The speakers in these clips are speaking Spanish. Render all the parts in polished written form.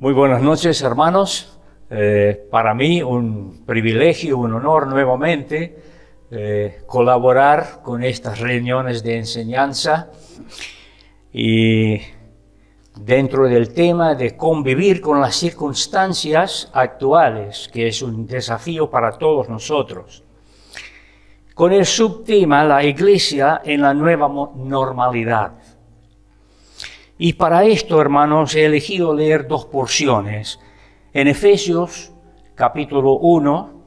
Muy buenas noches, hermanos. Para mí un privilegio, un honor nuevamente colaborar con estas reuniones de enseñanza y dentro del tema de convivir con las circunstancias actuales, que es un desafío para todos nosotros. Con el subtema La Iglesia en la nueva normalidad. Y para esto, hermanos, he elegido leer dos porciones. En Efesios, capítulo 1,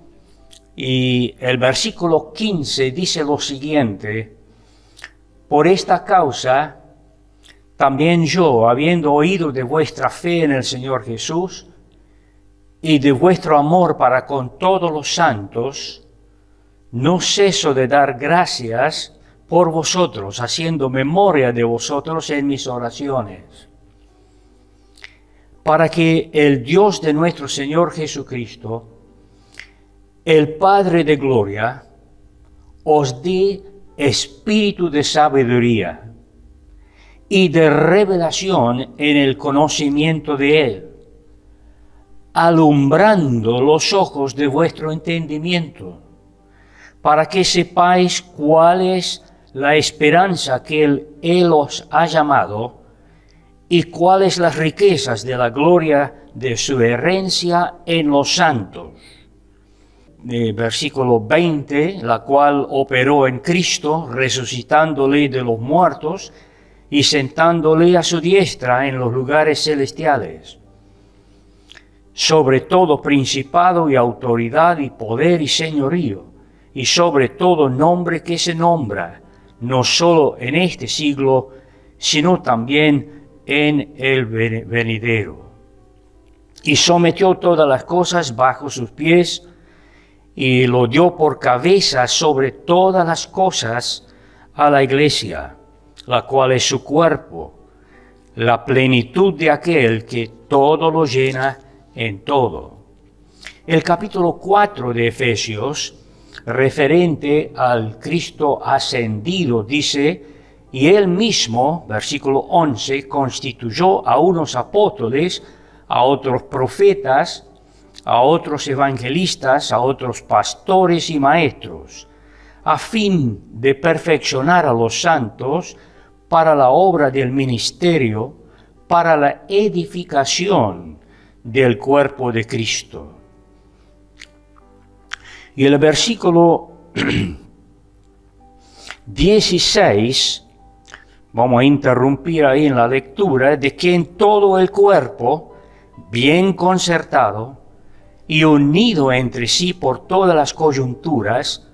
y el versículo 15 dice lo siguiente: Por esta causa, también yo, habiendo oído de vuestra fe en el Señor Jesús y de vuestro amor para con todos los santos, no ceso de dar gracias por vosotros, haciendo memoria de vosotros en mis oraciones, para que el Dios de nuestro Señor Jesucristo, el Padre de gloria, os dé espíritu de sabiduría y de revelación en el conocimiento de Él, alumbrando los ojos de vuestro entendimiento, para que sepáis cuál es la esperanza que Él os ha llamado y cuáles las riquezas de la gloria de su herencia en los santos. Versículo 20, la cual operó en Cristo, resucitándole de los muertos y sentándole a su diestra en los lugares celestiales, sobre todo principado y autoridad y poder y señorío, y sobre todo nombre que se nombra, no solo en este siglo, sino también en el venidero. Y sometió todas las cosas bajo sus pies, y lo dio por cabeza sobre todas las cosas a la Iglesia, la cual es su cuerpo, la plenitud de aquel que todo lo llena en todo. El capítulo 4 de Efesios, referente al Cristo ascendido, dice: y Él mismo, versículo 11, constituyó a unos apóstoles, a otros profetas, a otros evangelistas, a otros pastores y maestros, a fin de perfeccionar a los santos para la obra del ministerio, para la edificación del cuerpo de Cristo. Y el versículo 16, vamos a interrumpir ahí en la lectura, de que en todo el cuerpo, bien concertado y unido entre sí por todas las coyunturas,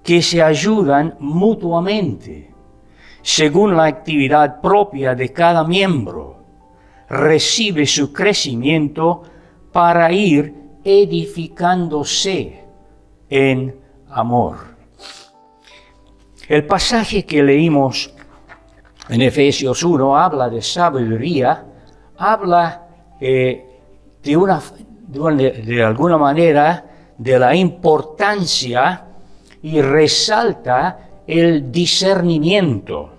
que se ayudan mutuamente, según la actividad propia de cada miembro, recibe su crecimiento para ir edificándose en amor. El pasaje que leímos en Efesios 1 habla de sabiduría, habla de alguna manera de la importancia y resalta el discernimiento.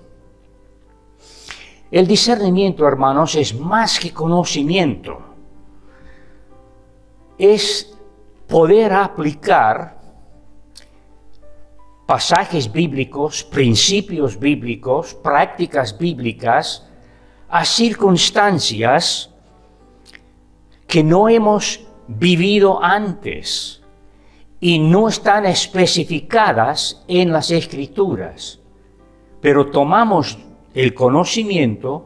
El discernimiento, hermanos, es más que conocimiento. Es poder aplicar pasajes bíblicos, principios bíblicos, prácticas bíblicas a circunstancias que no hemos vivido antes y no están especificadas en las Escrituras, pero tomamos el conocimiento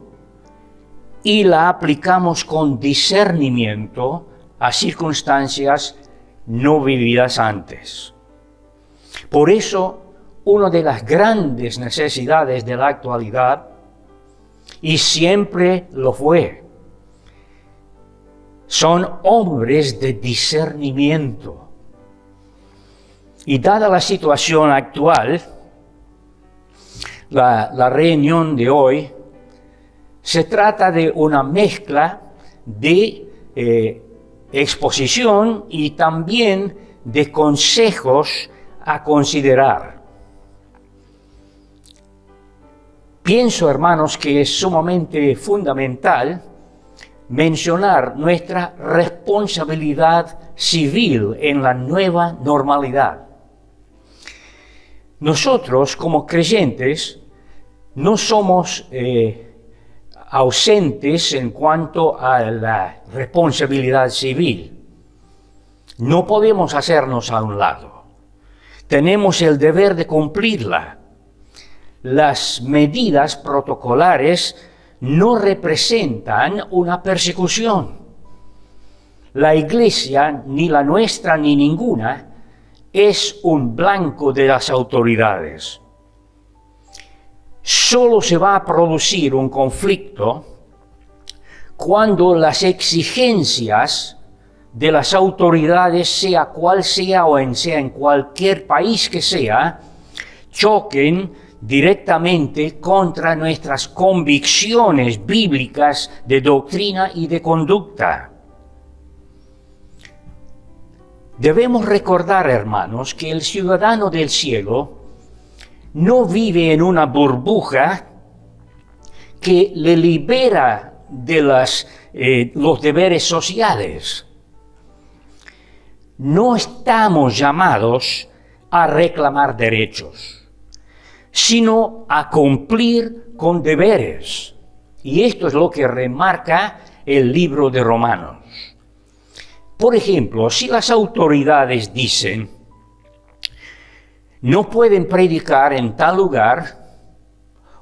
y la aplicamos con discernimiento a circunstancias no vividas antes. Por eso, una de las grandes necesidades de la actualidad, y siempre lo fue, son hombres de discernimiento. Y dada la situación actual, la reunión de hoy se trata de una mezcla de exposición y también de consejos a considerar. Pienso, hermanos, que es sumamente fundamental mencionar nuestra responsabilidad civil en la nueva normalidad. Nosotros, como creyentes, no somos ausentes en cuanto a la responsabilidad civil. No podemos hacernos a un lado. Tenemos el deber de cumplirla. Las medidas protocolares no representan una persecución. La Iglesia, ni la nuestra ni ninguna, es un blanco de las autoridades. Solo se va a producir un conflicto cuando las exigencias de las autoridades, sea cual sea o sea en cualquier país que sea, choquen directamente contra nuestras convicciones bíblicas de doctrina y de conducta. Debemos recordar, hermanos, que el ciudadano del cielo no vive en una burbuja que le libera de los deberes sociales. No estamos llamados a reclamar derechos, sino a cumplir con deberes. Y esto es lo que remarca el libro de Romanos. Por ejemplo, si las autoridades dicen, no pueden predicar en tal lugar,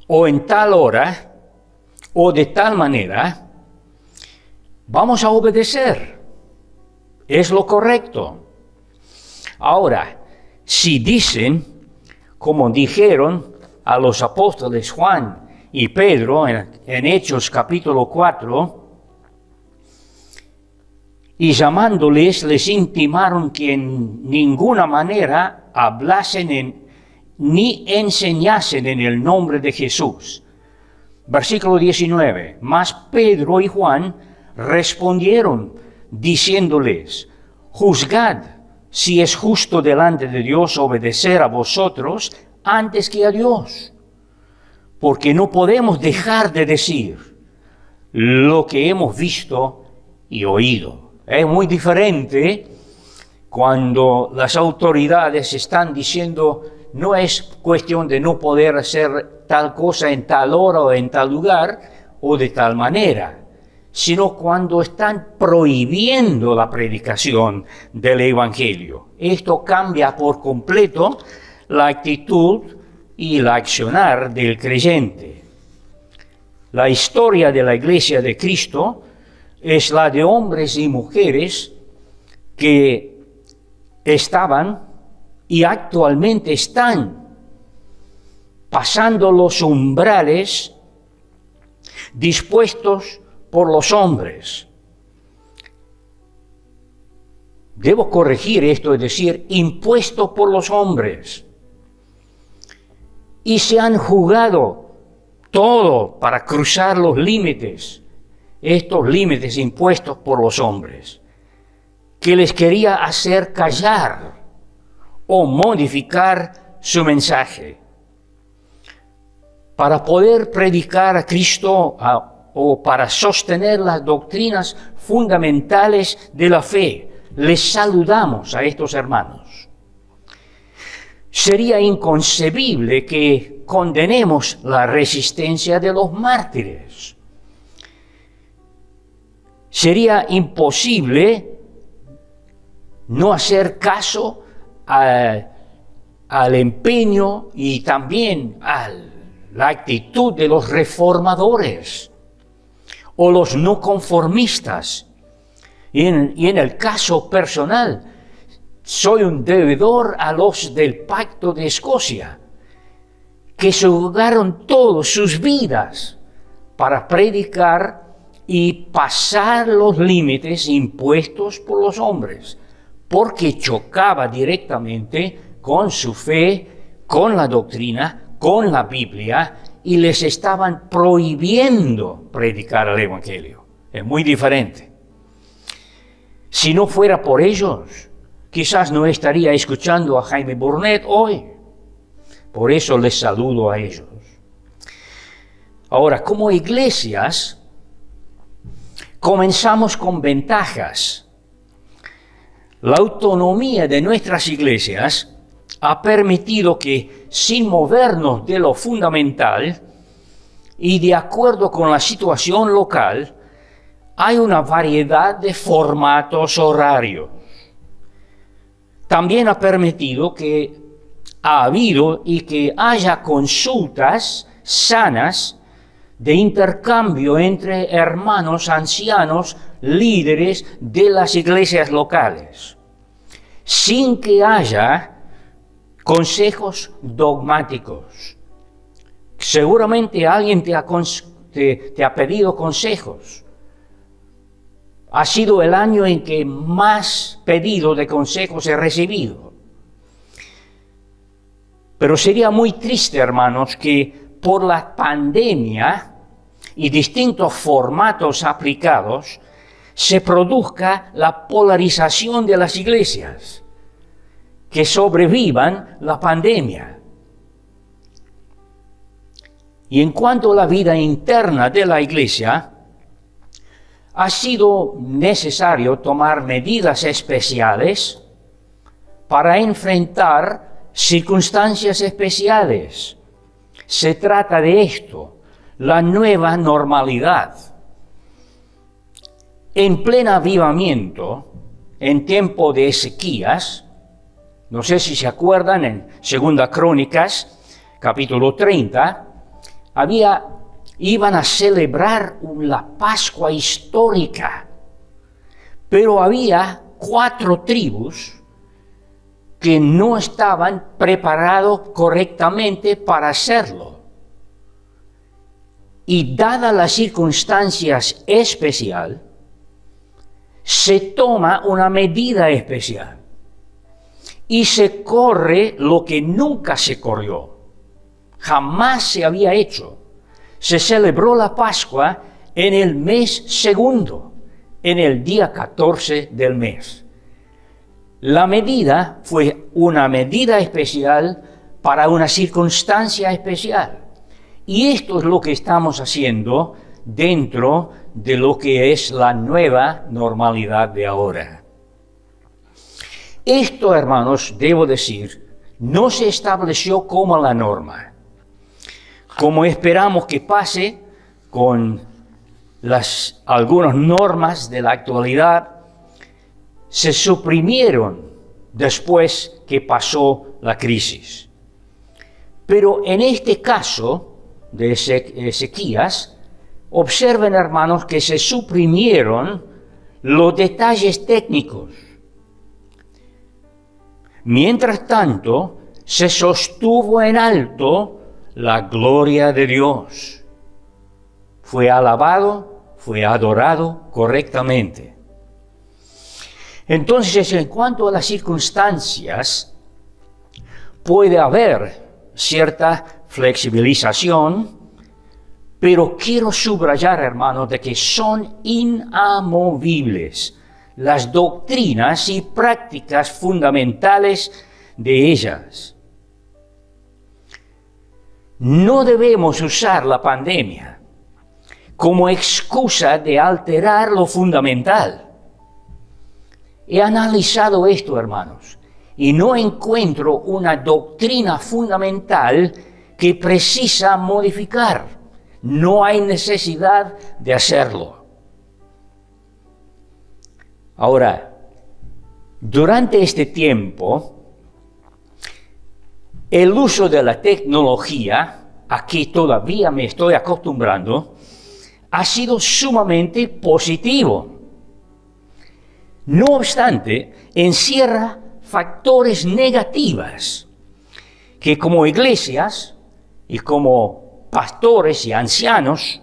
o en tal hora, o de tal manera, vamos a obedecer. Es lo correcto. Ahora, si dicen, como dijeron a los apóstoles Juan y Pedro en Hechos capítulo 4, y llamándoles les intimaron que en ninguna manera hablasen ni enseñasen en el nombre de Jesús. Versículo 19. Mas Pedro y Juan respondieron diciéndoles, juzgad si es justo delante de Dios obedecer a vosotros antes que a Dios, porque no podemos dejar de decir lo que hemos visto y oído. Es muy diferente cuando las autoridades están diciendo, no es cuestión de no poder hacer tal cosa en tal hora o en tal lugar o de tal manera, sino cuando están prohibiendo la predicación del Evangelio. Esto cambia por completo la actitud y el accionar del creyente. La historia de la Iglesia de Cristo es la de hombres y mujeres que estaban y actualmente están pasando los umbrales dispuestos por los hombres. Debo corregir esto, es decir, impuestos por los hombres. Y se han jugado todo para cruzar los límites, estos límites impuestos por los hombres, que les quería hacer callar o modificar su mensaje. Para poder predicar a Cristo o para sostener las doctrinas fundamentales de la fe, les saludamos a estos hermanos. Sería inconcebible que condenemos la resistencia de los mártires. Sería imposible no hacer caso al empeño y también a la actitud de los reformadores o los no conformistas. Y en el caso personal, soy un deudor a los del Pacto de Escocia, que se jugaron todas sus vidas para predicar y pasar los límites impuestos por los hombres, porque chocaba directamente con su fe, con la doctrina, con la Biblia, y les estaban prohibiendo predicar el Evangelio. Es muy diferente. Si no fuera por ellos, quizás no estaría escuchando a Jaime Burnett hoy. Por eso les saludo a ellos. Ahora, como iglesias, Comenzamos con ventajas. La autonomía de nuestras iglesias ha permitido que, sin movernos de lo fundamental y de acuerdo con la situación local, hay una variedad de formatos horarios. También ha permitido que ha habido y que haya consultas sanas de intercambio entre hermanos ancianos, líderes de las iglesias locales, sin que haya consejos dogmáticos. Seguramente alguien te ha pedido consejos. Ha sido el año en que más pedido de consejos he recibido. Pero sería muy triste, hermanos, que por la pandemia y distintos formatos aplicados se produzca la polarización de las iglesias, que sobrevivan la pandemia. Y en cuanto a la vida interna de la iglesia, ha sido necesario tomar medidas especiales para enfrentar circunstancias especiales. Se trata de esto, la nueva normalidad. En pleno avivamiento, en tiempo de Ezequías, no sé si se acuerdan, en 2 Crónicas, capítulo 30, iban a celebrar la Pascua histórica, pero había 4 tribus que no estaban preparados correctamente para hacerlo. Y dadas las circunstancias especiales, se toma una medida especial y se corre lo que nunca se corrió, jamás se había hecho. Se celebró la Pascua en el mes segundo, en el día 14 del mes. La medida fue una medida especial para una circunstancia especial. Y esto es lo que estamos haciendo dentro de lo que es la nueva normalidad de ahora. Esto, hermanos, debo decir, no se estableció como la norma. Como esperamos que pase con algunas normas de la actualidad, se suprimieron después que pasó la crisis. Pero en este caso de Ezequías, observen, hermanos, que se suprimieron los detalles técnicos. Mientras tanto, se sostuvo en alto la gloria de Dios. Fue alabado, fue adorado correctamente. Entonces, en cuanto a las circunstancias, puede haber cierta flexibilización, pero quiero subrayar, hermanos, de que son inamovibles las doctrinas y prácticas fundamentales de ellas. No debemos usar la pandemia como excusa de alterar lo fundamental. He analizado esto, hermanos, y no encuentro una doctrina fundamental que precisa modificar. No hay necesidad de hacerlo. Ahora, durante este tiempo, el uso de la tecnología, a que todavía me estoy acostumbrando, ha sido sumamente positivo. No obstante, encierra factores negativos que como iglesias y como pastores y ancianos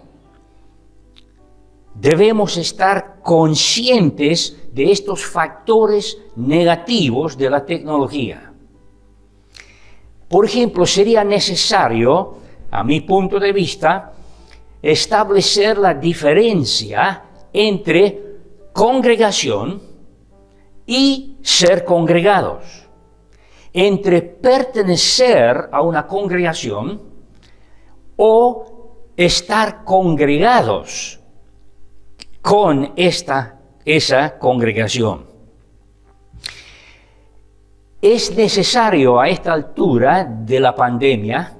debemos estar conscientes de estos factores negativos de la tecnología. Por ejemplo, sería necesario, a mi punto de vista, establecer la diferencia entre congregación y ser congregados, entre pertenecer a una congregación o estar congregados. con esa congregación. Es necesario a esta altura de la pandemia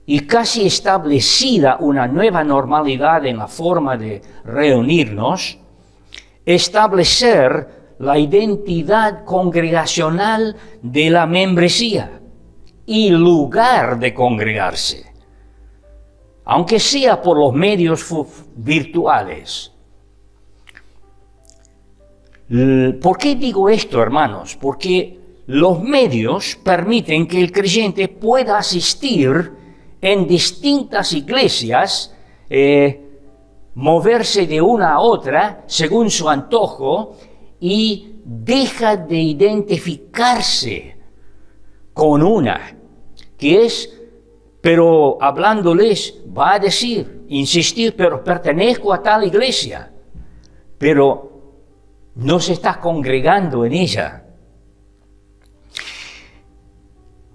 y casi establecida una nueva normalidad en la forma de reunirnos, establecer la identidad congregacional de la membresía y lugar de congregarse, aunque sea por los medios virtuales. ¿Por qué digo esto, hermanos? Porque los medios permiten que el creyente pueda asistir en distintas iglesias, moverse de una a otra según su antojo y deja de identificarse con una, que es, pero hablándoles, va a decir, insistir, pero pertenezco a tal iglesia, pero no se está congregando en ella.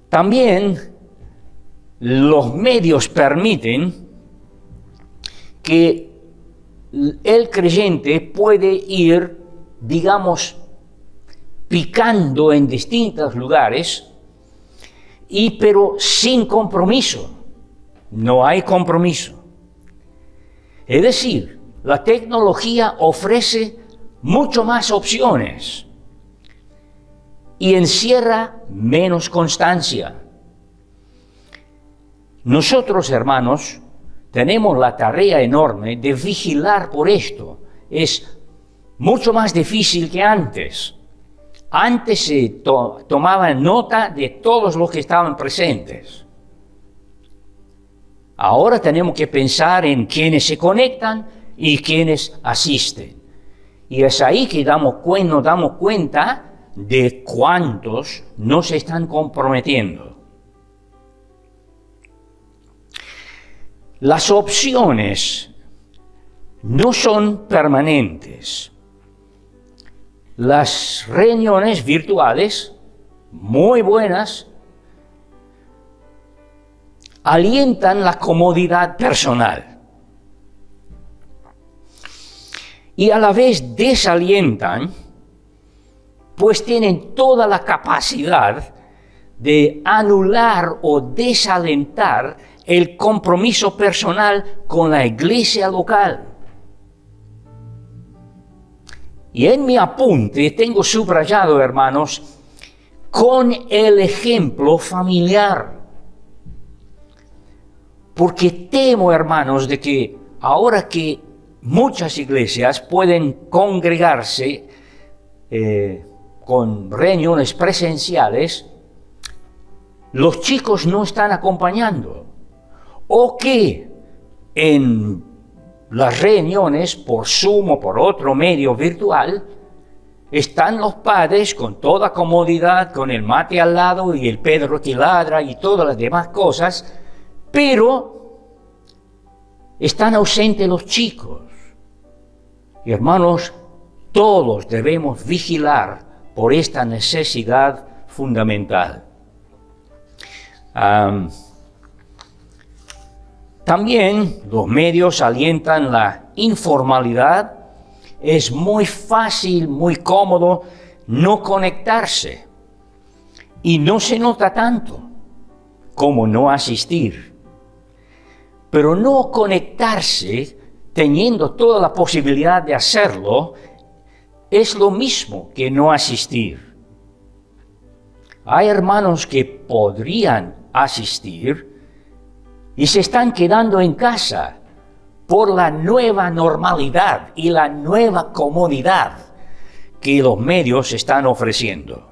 También los medios permiten que el creyente puede ir, digamos, picando en distintos lugares, pero sin compromiso. No hay compromiso. Es decir, la tecnología ofrece mucho más opciones y encierra menos constancia. Nosotros, hermanos, tenemos la tarea enorme de vigilar por esto. Es mucho más difícil que antes. Antes se tomaba nota de todos los que estaban presentes. Ahora tenemos que pensar en quienes se conectan y quienes asisten. Y es ahí que nos damos cuenta de cuántos no se están comprometiendo. Las opciones no son permanentes. Las reuniones virtuales, muy buenas, alientan la comodidad personal. Y a la vez desalientan, pues tienen toda la capacidad de anular o desalentar el compromiso personal con la iglesia local. Y en mi apunte tengo subrayado, hermanos, con el ejemplo familiar. Porque temo, hermanos, de que ahora que muchas iglesias pueden congregarse con reuniones presenciales, los chicos no están acompañando. O que en las reuniones por Zoom o por otro medio virtual, están los padres con toda comodidad, con el mate al lado y el Pedro que ladra y todas las demás cosas, pero están ausentes los chicos. Y hermanos, todos debemos vigilar por esta necesidad fundamental. También los medios alientan la informalidad. Es muy fácil, muy cómodo no conectarse. Y no se nota tanto como no asistir. Pero no conectarse, teniendo toda la posibilidad de hacerlo, es lo mismo que no asistir. Hay hermanos que podrían asistir y se están quedando en casa por la nueva normalidad y la nueva comodidad que los medios están ofreciendo.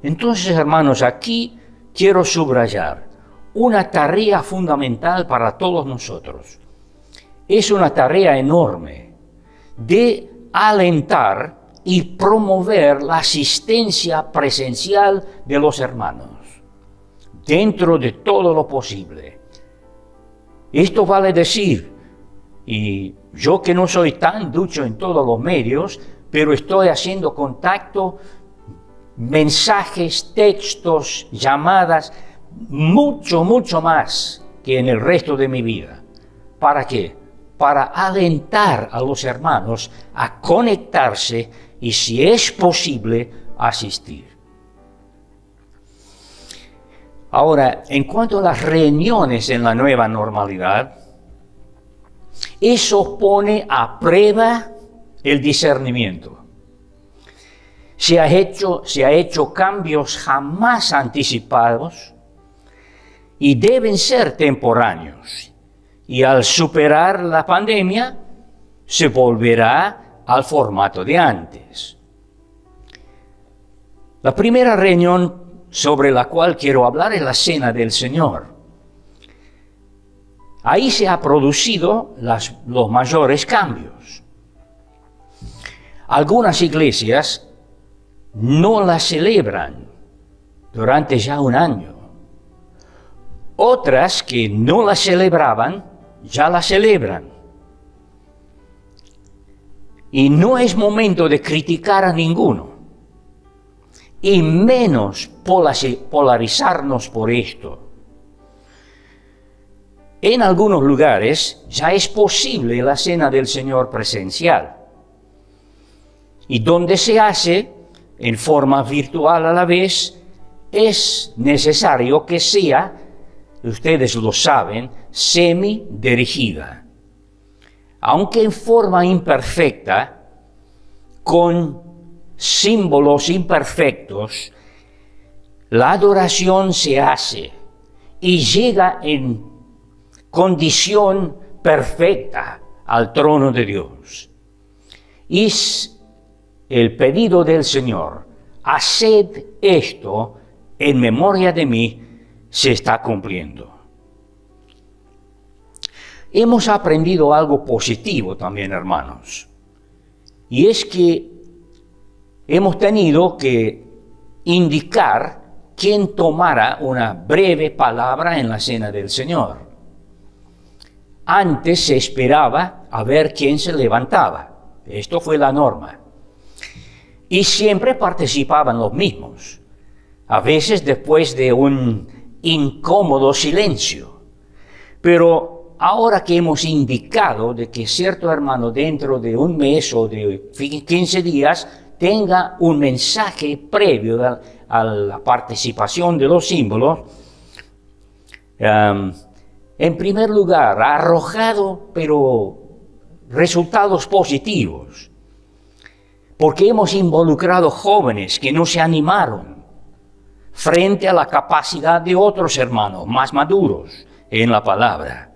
Entonces, hermanos, aquí quiero subrayar una tarea fundamental para todos nosotros. Es una tarea enorme de alentar y promover la asistencia presencial de los hermanos, dentro de todo lo posible. Esto vale decir, y yo que no soy tan ducho en todos los medios, pero estoy haciendo contacto, mensajes, textos, llamadas, mucho más que en el resto de mi vida. ¿Para qué? para alentar a los hermanos a conectarse y, si es posible, asistir. Ahora, en cuanto a las reuniones en la nueva normalidad, eso pone a prueba el discernimiento. Se ha hecho cambios jamás anticipados y deben ser temporáneos. Y al superar la pandemia, se volverá al formato de antes. La primera reunión sobre la cual quiero hablar es la Cena del Señor. Ahí se han producido los mayores cambios. Algunas iglesias no la celebran durante ya un año. Otras que no la celebraban, ya la celebran. Y no es momento de criticar a ninguno, y menos polarizarnos por esto. En algunos lugares ya es posible la Cena del Señor presencial, y donde se hace en forma virtual a la vez, es necesario que sea, ustedes lo saben, semi-dirigida, aunque en forma imperfecta, con símbolos imperfectos. La adoración se hace y llega en condición perfecta al trono de Dios. Y el pedido del Señor, haced esto en memoria de mí, se está cumpliendo. Hemos aprendido algo positivo también, hermanos, y es que hemos tenido que indicar quién tomara una breve palabra en la Cena del Señor. Antes se esperaba a ver quién se levantaba. Esto fue la norma. Y siempre participaban los mismos, a veces después de un incómodo silencio. Pero ahora que hemos indicado de que cierto hermano dentro de un mes o de 15 días tenga un mensaje previo a la participación de los símbolos, en primer lugar, ha arrojado resultados positivos, porque hemos involucrado jóvenes que no se animaron frente a la capacidad de otros hermanos más maduros en la palabra.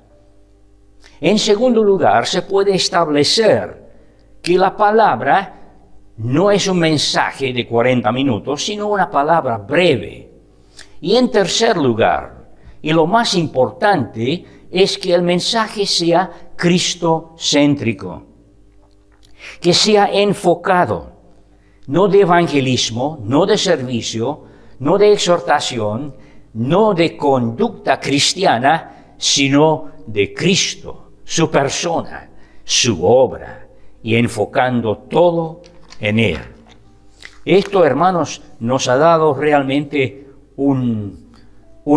En segundo lugar, se puede establecer que la palabra no es un mensaje de 40 minutos, sino una palabra breve. Y en tercer lugar, y lo más importante, es que el mensaje sea cristocéntrico, que sea enfocado, no de evangelismo, no de servicio, no de exhortación, no de conducta cristiana, sino de Cristo, su persona, su obra, y enfocando todo en Él. Esto, hermanos, nos ha dado realmente un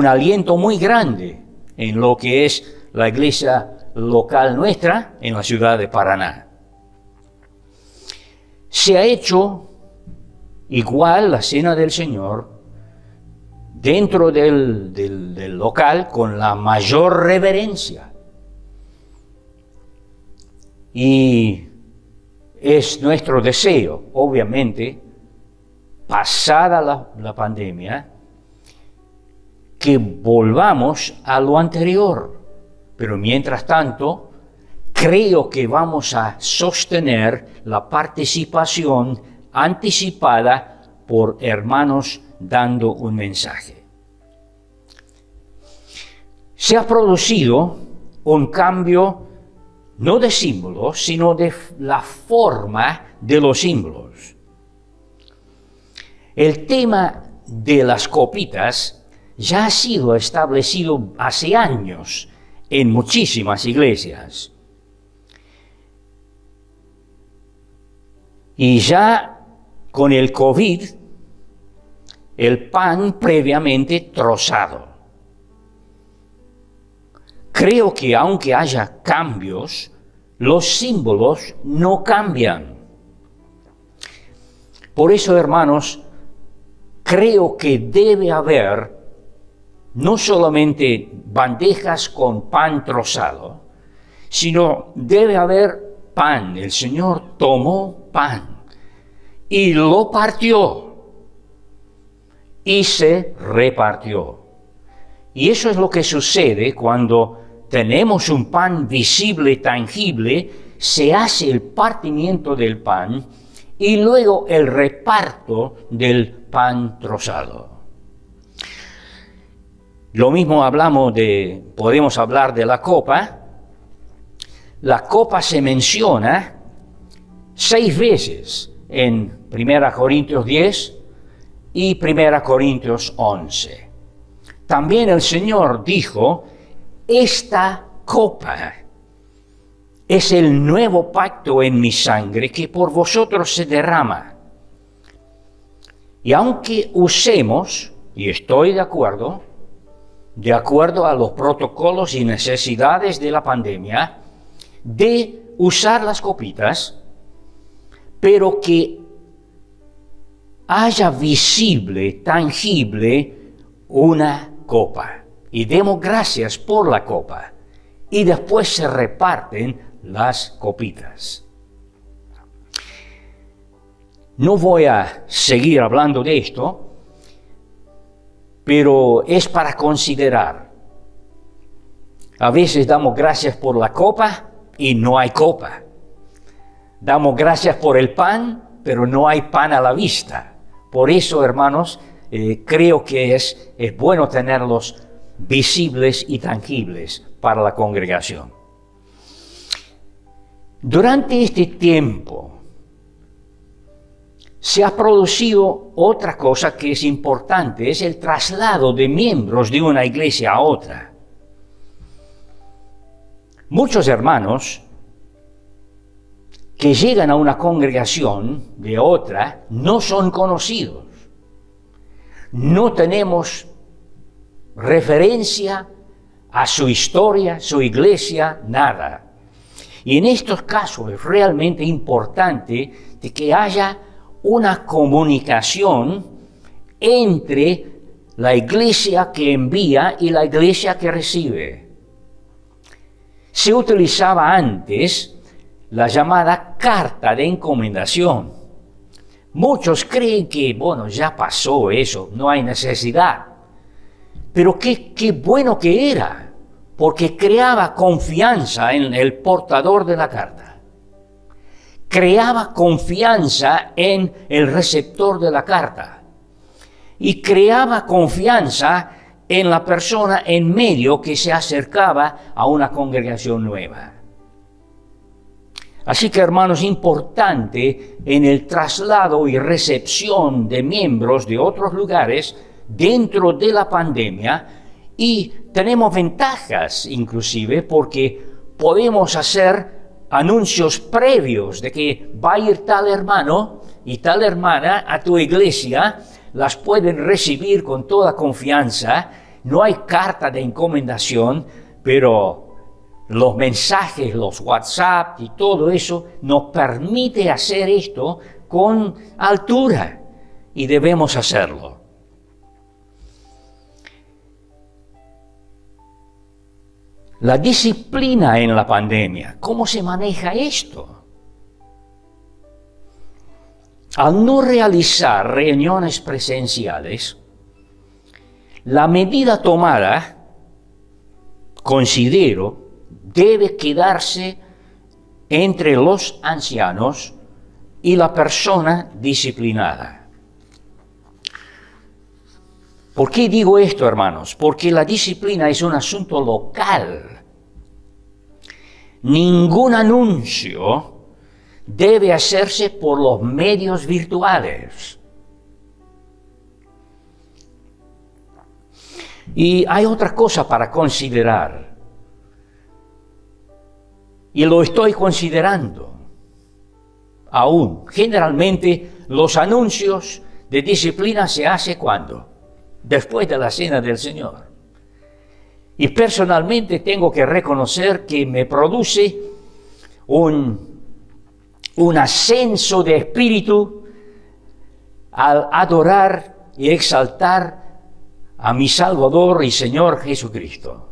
aliento muy grande en lo que es la iglesia local nuestra en la ciudad de Paraná. Se ha hecho igual la Cena del Señor dentro del local con la mayor reverencia. Y es nuestro deseo, obviamente, pasada la pandemia, que volvamos a lo anterior. Pero mientras tanto, creo que vamos a sostener la participación anticipada por hermanos dando un mensaje. Se ha producido un cambio no de símbolos, sino de la forma de los símbolos. El tema de las copitas ya ha sido establecido hace años en muchísimas iglesias. Y ya con el COVID, el pan previamente trozado. Creo que aunque haya cambios, los símbolos no cambian. Por eso, hermanos, creo que debe haber no solamente bandejas con pan trozado, sino debe haber pan. El Señor tomó pan y lo partió y se repartió. Y eso es lo que sucede cuando tenemos un pan visible, tangible, se hace el partimiento del pan y luego el reparto del pan trozado. Lo mismo podemos hablar de la copa. La copa se menciona 6 veces en 1 Corintios 10 y 1 Corintios 11. También el Señor dijo, esta copa es el nuevo pacto en mi sangre que por vosotros se derrama. Y aunque usemos, y estoy de acuerdo a los protocolos y necesidades de la pandemia, de usar las copitas, pero que haya visible, tangible, una copa. Y demos gracias por la copa. Y después se reparten las copitas. No voy a seguir hablando de esto, pero es para considerar. A veces damos gracias por la copa y no hay copa. Damos gracias por el pan, pero no hay pan a la vista. Por eso, hermanos, creo que es bueno tenerlos visibles y tangibles para la congregación. Durante este tiempo se ha producido otra cosa que es importante, es el traslado de miembros de una iglesia a otra. Muchos hermanos que llegan a una congregación de otra no son conocidos. No tenemos referencia a su historia, su iglesia, nada. Y en estos casos es realmente importante de que haya una comunicación entre la iglesia que envía y la iglesia que recibe. Se utilizaba antes la llamada carta de encomendación. Muchos creen que, ya pasó eso, no hay necesidad. Pero qué bueno que era, porque creaba confianza en el portador de la carta. Creaba confianza en el receptor de la carta. Y creaba confianza en la persona en medio que se acercaba a una congregación nueva. Así que, hermanos, importante en el traslado y recepción de miembros de otros lugares dentro de la pandemia, y tenemos ventajas inclusive porque podemos hacer anuncios previos de que va a ir tal hermano y tal hermana a tu iglesia, las pueden recibir con toda confianza, no hay carta de encomendación, pero los mensajes, los WhatsApp y todo eso nos permite hacer esto con altura y debemos hacerlo. La disciplina en la pandemia, ¿cómo se maneja esto? Al no realizar reuniones presenciales, la medida tomada, considero, debe quedarse entre los ancianos y la persona disciplinada. ¿Por qué digo esto, hermanos? Porque la disciplina es un asunto local. Ningún anuncio debe hacerse por los medios virtuales. Y hay otra cosa para considerar. Y lo estoy considerando aún. Generalmente los anuncios de disciplina se hacen ¿cuándo? Después de la cena del Señor. Y personalmente tengo que reconocer que me produce un ascenso de espíritu al adorar y exaltar a mi Salvador y Señor Jesucristo.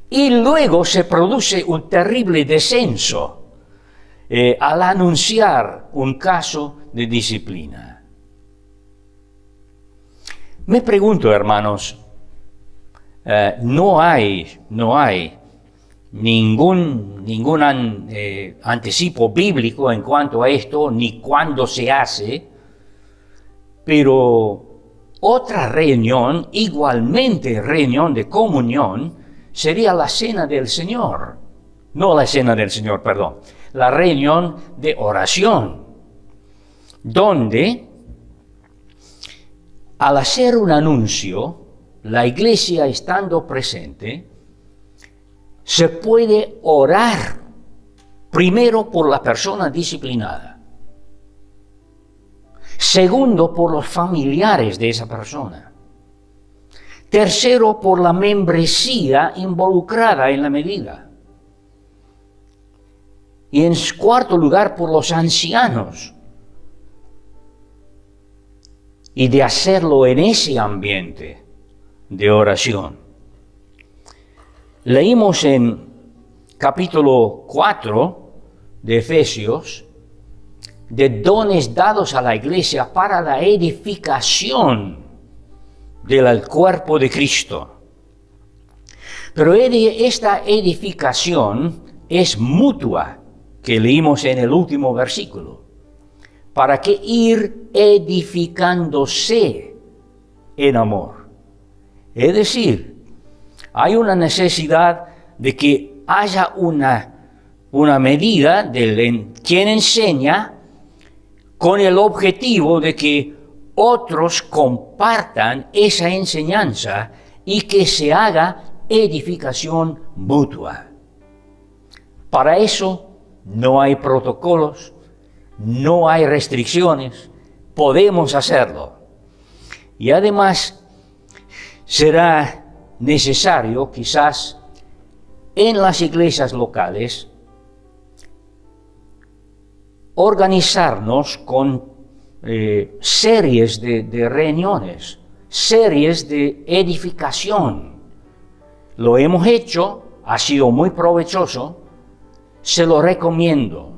Y luego se produce un terrible descenso al anunciar un caso de disciplina. Me pregunto, hermanos, no hay ningún anticipo bíblico en cuanto a esto, ni cuándo se hace, pero otra reunión, igualmente reunión de comunión, sería la cena del Señor. No la cena del Señor, perdón. La reunión de oración, donde al hacer un anuncio, la iglesia estando presente, se puede orar primero por la persona disciplinada, segundo por los familiares de esa persona, tercero por la membresía involucrada en la medida, y en cuarto lugar por los ancianos, y de hacerlo en ese ambiente de oración. Leímos en capítulo 4 de Efesios de dones dados a la iglesia para la edificación del cuerpo de Cristo. Pero esta edificación es mutua, que leímos en el último versículo, para que ir edificándose en amor. Es decir, hay una necesidad de que haya una medida de quien enseña con el objetivo de que otros compartan esa enseñanza y que se haga edificación mutua. Para eso no hay protocolos, no hay restricciones, podemos hacerlo. Y además será necesario quizás en las iglesias locales organizarnos con series de reuniones, series de edificación. Lo hemos hecho, ha sido muy provechoso, se lo recomiendo.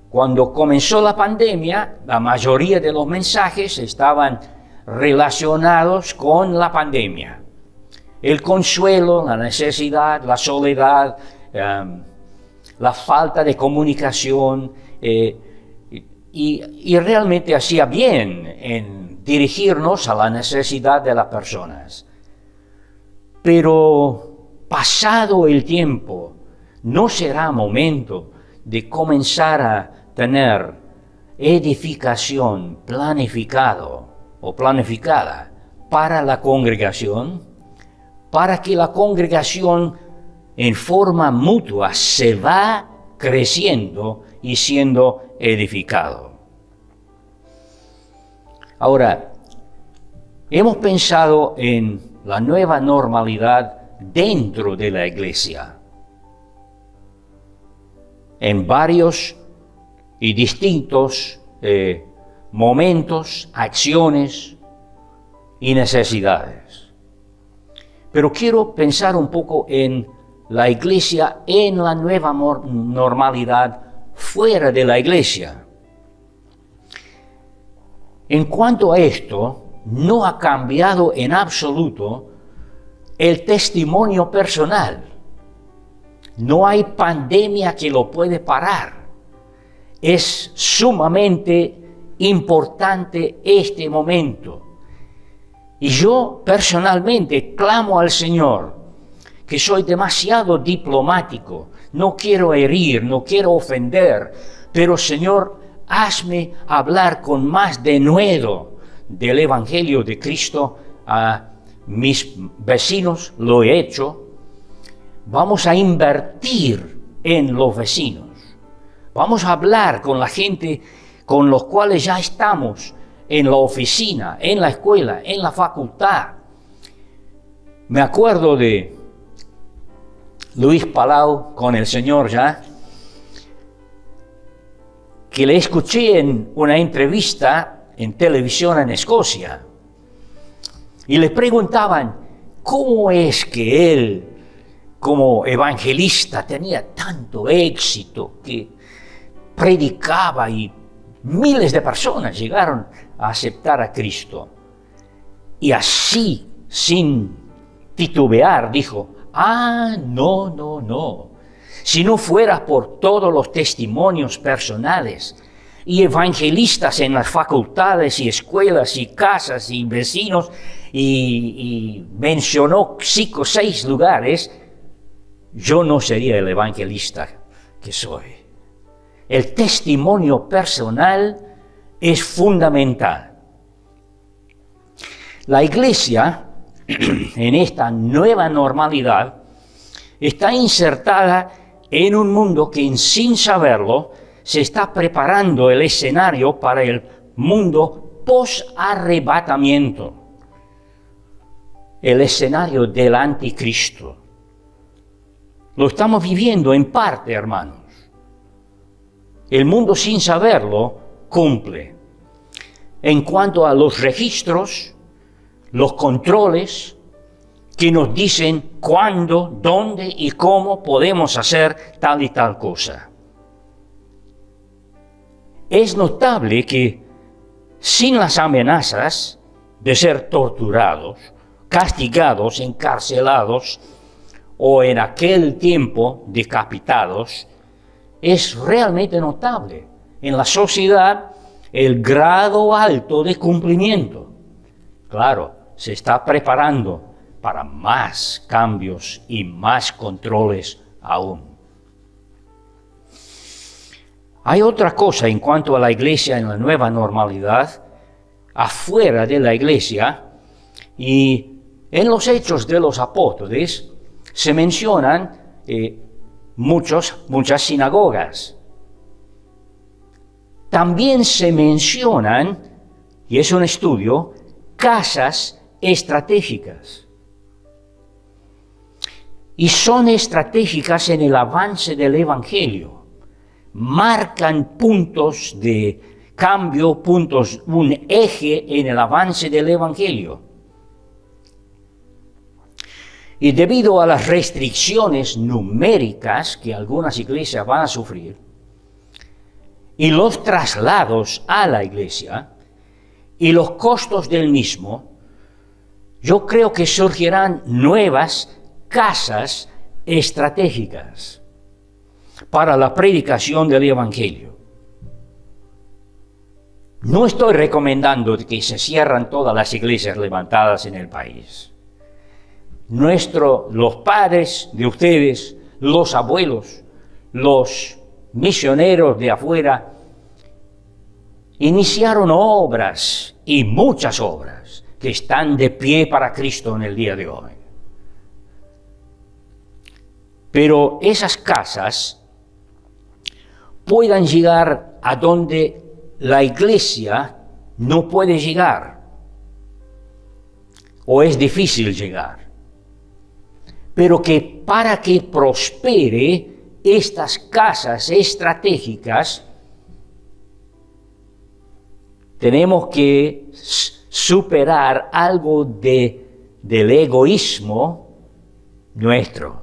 Cuando comenzó la pandemia, la mayoría de los mensajes estaban relacionados con la pandemia. El consuelo, la necesidad, la soledad, la falta de comunicación, y realmente hacía bien en dirigirnos a la necesidad de las personas. Pero pasado el tiempo, ¿no será momento de comenzar a tener edificación planificada para la congregación? Para que la congregación en forma mutua se va creciendo y siendo edificado. Ahora, hemos pensado en la nueva normalidad dentro de la iglesia, en varios y distintos momentos, acciones y necesidades. Pero quiero pensar un poco en la iglesia, en la nueva normalidad fuera de la iglesia. En cuanto a esto, no ha cambiado en absoluto el testimonio personal. No hay pandemia que lo puede parar. Es sumamente importante este momento. Y yo personalmente clamo al Señor, que soy demasiado diplomático, no quiero herir, no quiero ofender, pero Señor, hazme hablar con más denuedo del Evangelio de Cristo a mis vecinos. Lo he hecho. Vamos a invertir en los vecinos. Vamos a hablar con la gente con los cuales ya estamos en la oficina, en la escuela, en la facultad. Me acuerdo de Luis Palau con el Señor ya, que le escuché en una entrevista en televisión en Escocia. Y le preguntaban, ¿cómo es que él, como evangelista, tenía tanto éxito que predicaba y miles de personas llegaron a aceptar a Cristo? Y así, sin titubear, dijo, no. Si no fuera por todos los testimonios personales y evangelistas en las facultades y escuelas y casas y vecinos, y mencionó 5 o 6 lugares, yo no sería el evangelista que soy. El testimonio personal es fundamental. La Iglesia, en esta nueva normalidad, está insertada en un mundo que, sin saberlo, se está preparando el escenario para el mundo post-arrebatamiento, el escenario del anticristo. Lo estamos viviendo en parte, hermanos. El mundo, sin saberlo, cumple. En cuanto a los registros, los controles que nos dicen cuándo, dónde y cómo podemos hacer tal y tal cosa. Es notable que, sin las amenazas de ser torturados, castigados, encarcelados o en aquel tiempo decapitados, es realmente notable en la sociedad el grado alto de cumplimiento. Claro, se está preparando para más cambios y más controles aún. Hay otra cosa en cuanto a la Iglesia en la nueva normalidad, afuera de la Iglesia, y en los Hechos de los Apóstoles se mencionan muchas sinagogas. También se mencionan, y es un estudio, casas estratégicas. Y son estratégicas en el avance del Evangelio. Marcan puntos de cambio, un eje en el avance del Evangelio. Y debido a las restricciones numéricas que algunas iglesias van a sufrir, y los traslados a la iglesia, y los costos del mismo, yo creo que surgirán nuevas casas estratégicas para la predicación del Evangelio. No estoy recomendando que se cierren todas las iglesias levantadas en el país. Los padres de ustedes, los abuelos, los misioneros de afuera, iniciaron obras y muchas obras que están de pie para Cristo en el día de hoy. Pero esas casas puedan llegar a donde la iglesia no puede llegar o es difícil llegar. Pero que para que prospere estas casas estratégicas, tenemos que superar algo del egoísmo nuestro,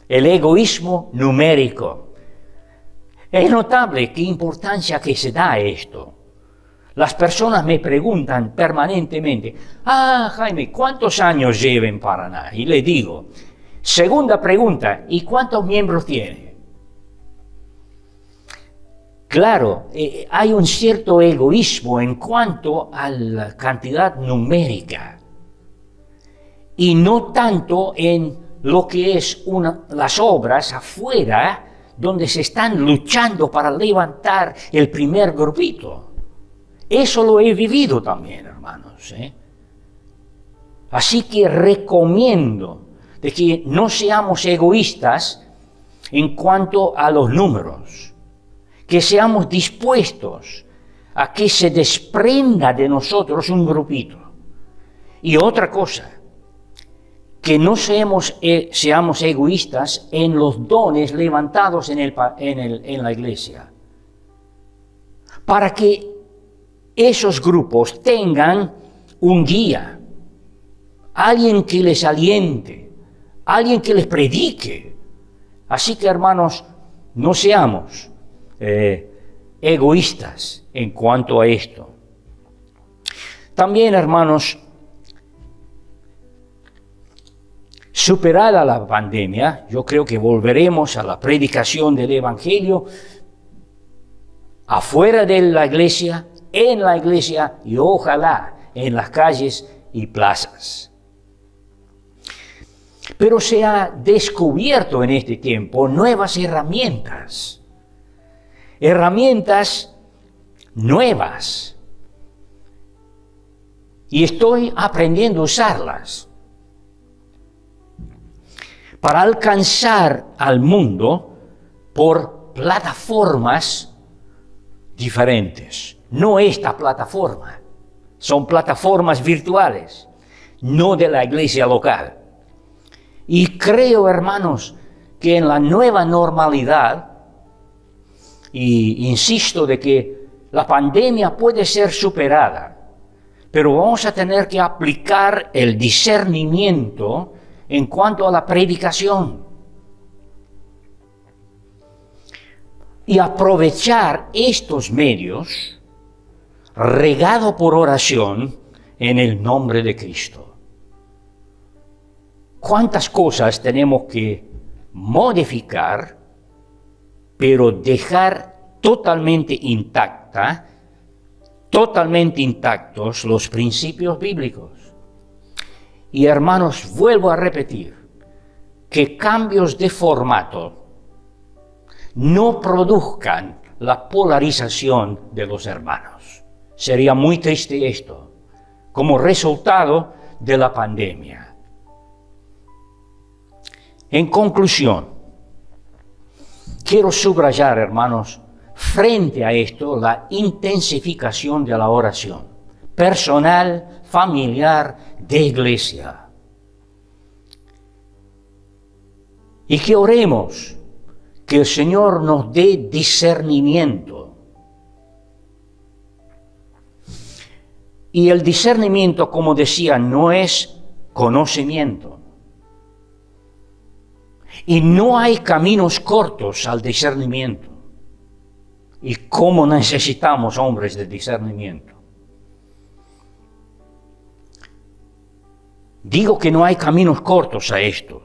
el egoísmo numérico. Es notable qué importancia que se da a esto. Las personas me preguntan permanentemente, Jaime, ¿cuántos años lleva en Paraná? Y le digo, segunda pregunta, ¿y cuántos miembros tiene? Claro, hay un cierto egoísmo en cuanto a la cantidad numérica y no tanto en lo que es las obras afuera donde se están luchando para levantar el primer grupito. Eso lo he vivido también, hermanos. Así que recomiendo de que no seamos egoístas en cuanto a los números, que seamos dispuestos a que se desprenda de nosotros un grupito. Y otra cosa, que no seamos egoístas en los dones levantados en la iglesia. para que esos grupos tengan un guía, alguien que les aliente, alguien que les predique. Así que, hermanos, no seamos egoístas en cuanto a esto. También, hermanos, superada la pandemia, yo creo que volveremos a la predicación del Evangelio afuera de la iglesia, en la iglesia y ojalá en las calles y plazas. Pero se ha descubierto en este tiempo nuevas herramientas nuevas. Y estoy aprendiendo a usarlas para alcanzar al mundo por plataformas diferentes. No esta plataforma, son plataformas virtuales, no de la iglesia local. Y creo, hermanos, que en la nueva normalidad, y insisto de que la pandemia puede ser superada, pero vamos a tener que aplicar el discernimiento en cuanto a la predicación y aprovechar estos medios regado por oración en el nombre de Cristo. ¿Cuántas cosas tenemos que modificar, pero dejar totalmente intactos los principios bíblicos? Y hermanos, vuelvo a repetir que cambios de formato no produzcan la polarización de los hermanos. Sería muy triste esto, como resultado de la pandemia. En conclusión, quiero subrayar, hermanos, frente a esto, la intensificación de la oración personal, familiar, de iglesia. Y que oremos que el Señor nos dé discernimiento. Y el discernimiento, como decía, no es conocimiento. Y no hay caminos cortos al discernimiento. Y cómo necesitamos hombres de discernimiento. Digo que no hay caminos cortos a esto,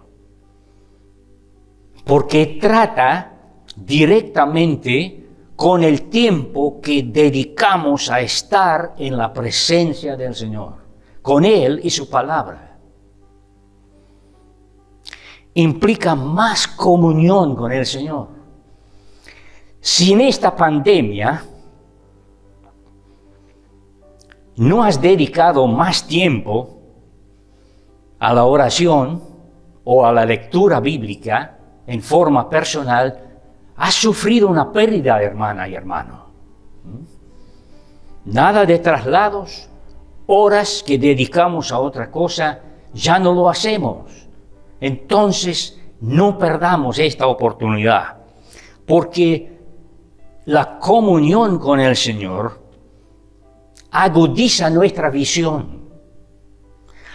porque trata directamente con el tiempo que dedicamos a estar en la presencia del Señor, con Él y su palabra. Implica más comunión con el Señor. Si en esta pandemia no has dedicado más tiempo a la oración o a la lectura bíblica en forma personal, has sufrido una pérdida, hermana y hermano. Nada de traslados, horas que dedicamos a otra cosa, ya no lo hacemos. Entonces, no perdamos esta oportunidad, porque la comunión con el Señor agudiza nuestra visión.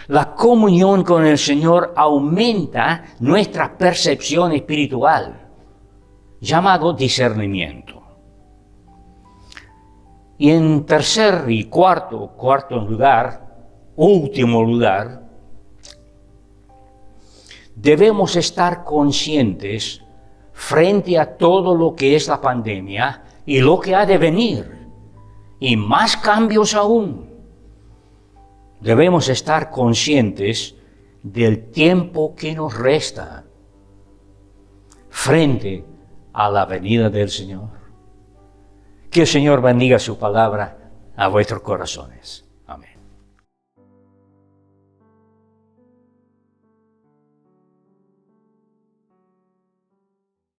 La comunión con el Señor aumenta nuestra percepción espiritual, llamado discernimiento. Y en tercer y cuarto lugar, último lugar, debemos estar conscientes frente a todo lo que es la pandemia y lo que ha de venir, y más cambios aún. Debemos estar conscientes del tiempo que nos resta frente a la venida del Señor. Que el Señor bendiga su palabra a vuestros corazones.